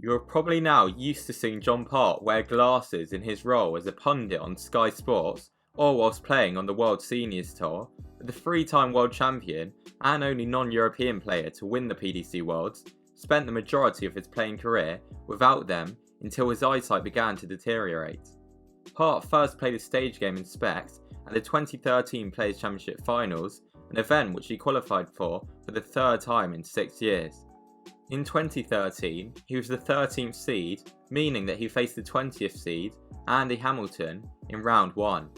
You are probably now used to seeing John Part wear glasses in his role as a pundit on Sky Sports or whilst playing on the World Seniors Tour, but the three-time world champion and only non-European player to win the PDC Worlds spent the majority of his playing career without them until his eyesight began to deteriorate. Part first played a stage game in Specs at the 2013 Players' Championship Finals, an event which he qualified for the third time in 6 years. In 2013, he was the 13th seed, meaning that he faced the 20th seed, Andy Hamilton, in round 1.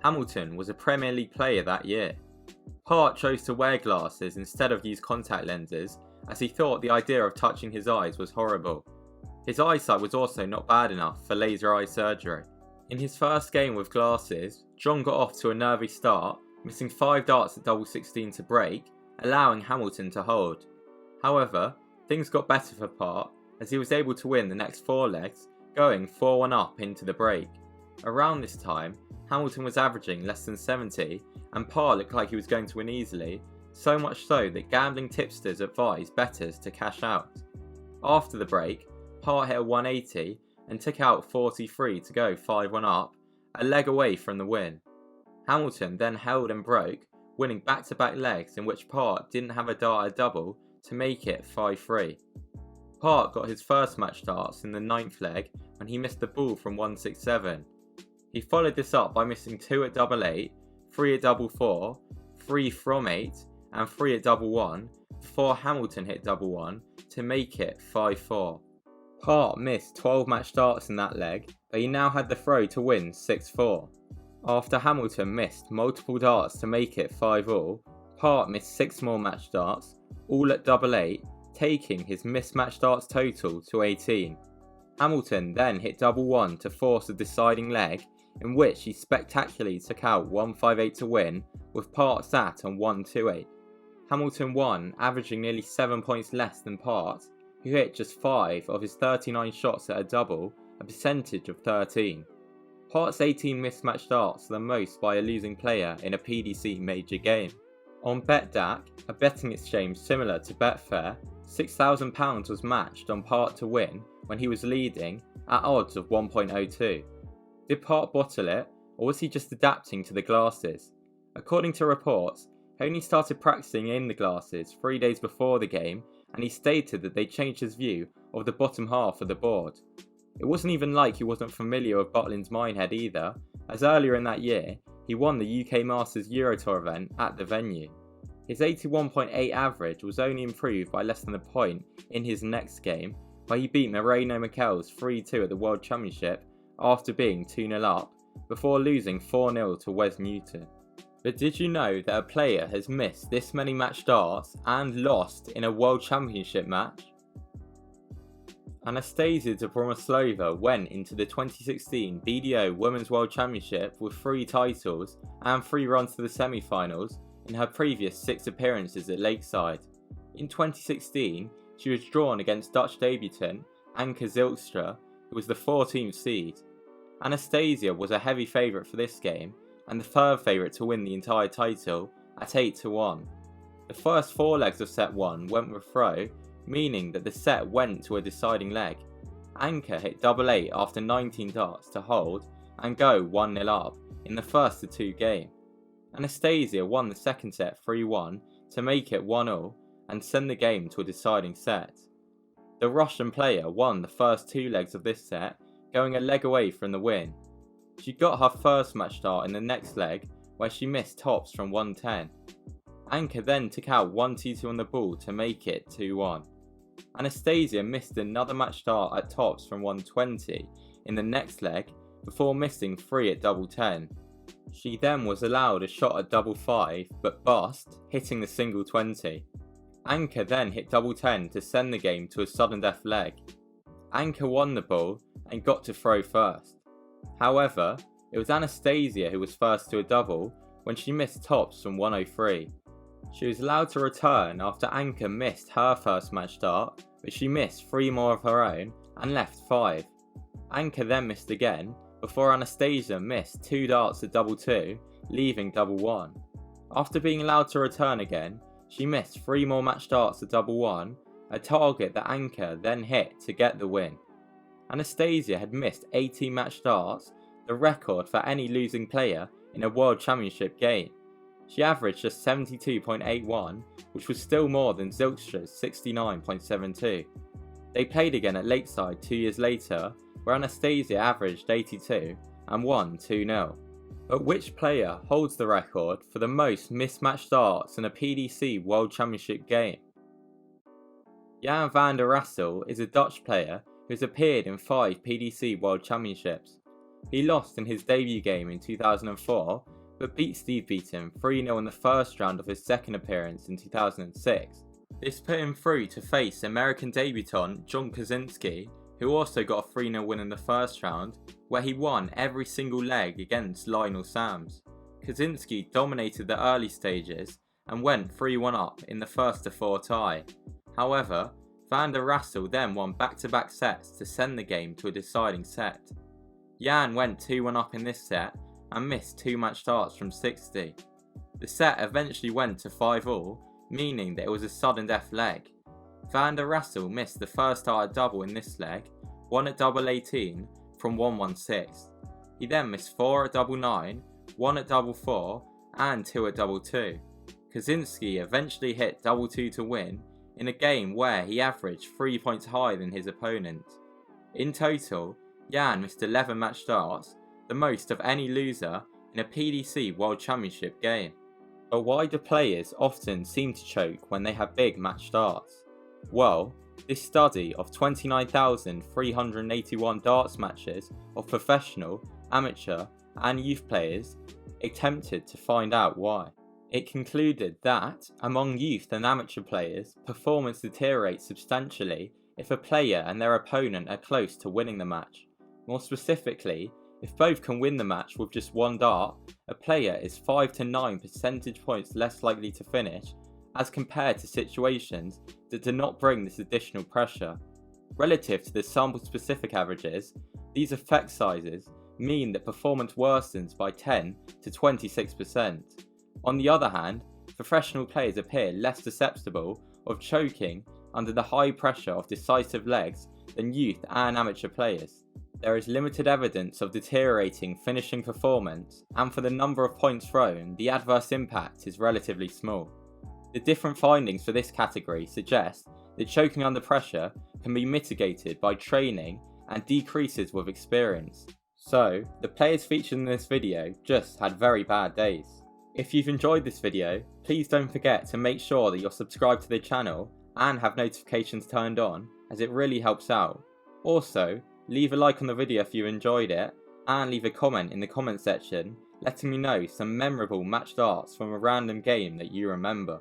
Hamilton was a Premier League player that year. Part chose to wear glasses instead of use contact lenses, as he thought the idea of touching his eyes was horrible. His eyesight was also not bad enough for laser eye surgery. In his first game with glasses, John got off to a nervy start, missing 5 darts at double 16 to break, allowing Hamilton to hold. However, things got better for Part, as he was able to win the next 4 legs, going 4-1 up into the break. Around this time, Hamilton was averaging less than 70, and Part looked like he was going to win easily, so much so that gambling tipsters advised bettors to cash out. After the break, Part hit a 180 and took out 43 to go 5-1 up, a leg away from the win. Hamilton then held and broke, winning back-to-back legs in which Part didn't have a dart at double to make it 5-3. Part got his first match darts in the 9th leg when he missed the ball from 167. He followed this up by missing 2 at double 8, 3 at double 4, 3 from 8 and 3 at double 1 before Hamilton hit double 1 to make it 5-4. Part missed 12 match darts in that leg, but he now had the throw to win 6-4. After Hamilton missed multiple darts to make it 5-all, Part missed 6 more match darts, all at double 8, taking his missed match darts total to 18. Hamilton then hit double 1 to force a deciding leg, in which he spectacularly took out 158 to win, with Part sat on 128. Hamilton won, averaging nearly 7 points less than Part, who hit just 5 of his 39 shots at a double, a percentage of 13. Part's 18 missed match darts are the most by a losing player in a PDC major game. On BetDAQ, a betting exchange similar to Betfair, £6,000 was matched on Part to win when he was leading at odds of 1.02. Did Part bottle it, or was he just adapting to the glasses? According to reports, he only started practicing in the glasses 3 days before the game, and he stated that they changed his view of the bottom half of the board. It wasn't even like he wasn't familiar with Botlin's Minehead either, as earlier in that year, he won the UK Masters Euro Tour event at the venue. His 81.8 average was only improved by less than a point in his next game, where he beat Moreno Michels 3-2 at the World Championship after being 2-0 up, before losing 4-0 to Wes Newton. But did you know that a player has missed this many match darts and lost in a World Championship match? Anastasia Dobromyslova went into the 2016 BDO Women's World Championship with 3 titles and 3 runs to the semi-finals in her previous 6 appearances at Lakeside. In 2016, she was drawn against Dutch debutant Anke Zylstra, who was the 14th seed. Anastasia was a heavy favourite for this game, and the third favourite to win the entire title at 8-1. The first 4 legs of set 1 went with throw, meaning that the set went to a deciding leg. Anke hit double 8 after 19 darts to hold and go 1-0 up in the first of 2 games. Anastasia won the second set 3-1 to make it 1-all and send the game to a deciding set. The Russian player won the first 2 legs of this set, going a leg away from the win. She got her first match dart in the next leg, where she missed tops from 110. Anke then took out 1-2 on the ball to make it 2-1. Anastasia missed another match dart at tops from 120 in the next leg before missing 3 at double 10. She then was allowed a shot at double 5 but bust, hitting the single 20. Anke then hit double 10 to send the game to a sudden death leg. Anke won the ball and got to throw first. However, it was Anastasia who was first to a double when she missed tops from 103. She was allowed to return after Anke missed her first match dart, but she missed 3 more of her own and left 5. Anke then missed again before Anastasia missed 2 darts at double 2, leaving double 1. After being allowed to return again, she missed 3 more match darts at double 1 a target that Anka then hit to get the win. Anastasia had missed 18 match starts, the record for any losing player in a World Championship game. She averaged just 72.81, which was still more than Zilstra's 69.72. They played again at Lakeside 2 years later, where Anastasia averaged 82 and won 2-0. But which player holds the record for the most mismatched starts in a PDC World Championship game? Jan van der Rassel is a Dutch player who has appeared in 5 PDC World Championships. He lost in his debut game in 2004, but beat Steve Beaton 3-0 in the first round of his second appearance in 2006. This put him through to face American debutant John Kaczynski, who also got a 3-0 win in the first round, where he won every single leg against Lionel Sams. Kaczynski dominated the early stages and went 3-1 up in the first to 4 tie. However, van der Rassel then won back-to-back sets to send the game to a deciding set. Jan went 2-1 up in this set and missed 2 match starts from 60. The set eventually went to 5-all, meaning that it was a sudden death leg. Van der Rassel missed the first starter double in this leg, 1 at double 18 from 1-1-6. He then missed 4 at double 9, 1 at double 4 and 2 at double 2. Kaczynski eventually hit double 2 to win in a game where he averaged 3 points higher than his opponent. In total, Jan missed 11 match starts, the most of any loser in a PDC World Championship game. But why do players often seem to choke when they have big match starts? Well, this study of 29,381 darts matches of professional, amateur and youth players attempted to find out why. It concluded that, among youth and amateur players, performance deteriorates substantially if a player and their opponent are close to winning the match. More specifically, if both can win the match with just 1 dart, a player is 5 to 9 percentage points less likely to finish, as compared to situations that do not bring this additional pressure. Relative to the sample-specific averages, these effect sizes mean that performance worsens by 10 to 26%. On the other hand, professional players appear less susceptible of choking under the high pressure of decisive legs than youth and amateur players. There is limited evidence of deteriorating finishing performance, and for the number of points thrown, the adverse impact is relatively small. The different findings for this category suggest that choking under pressure can be mitigated by training and decreases with experience. So, the players featured in this video just had very bad days. If you've enjoyed this video, please don't forget to make sure that you're subscribed to the channel and have notifications turned on, as it really helps out. Also, leave a like on the video if you enjoyed it, and leave a comment in the comment section letting me know some memorable match darts from a random game that you remember.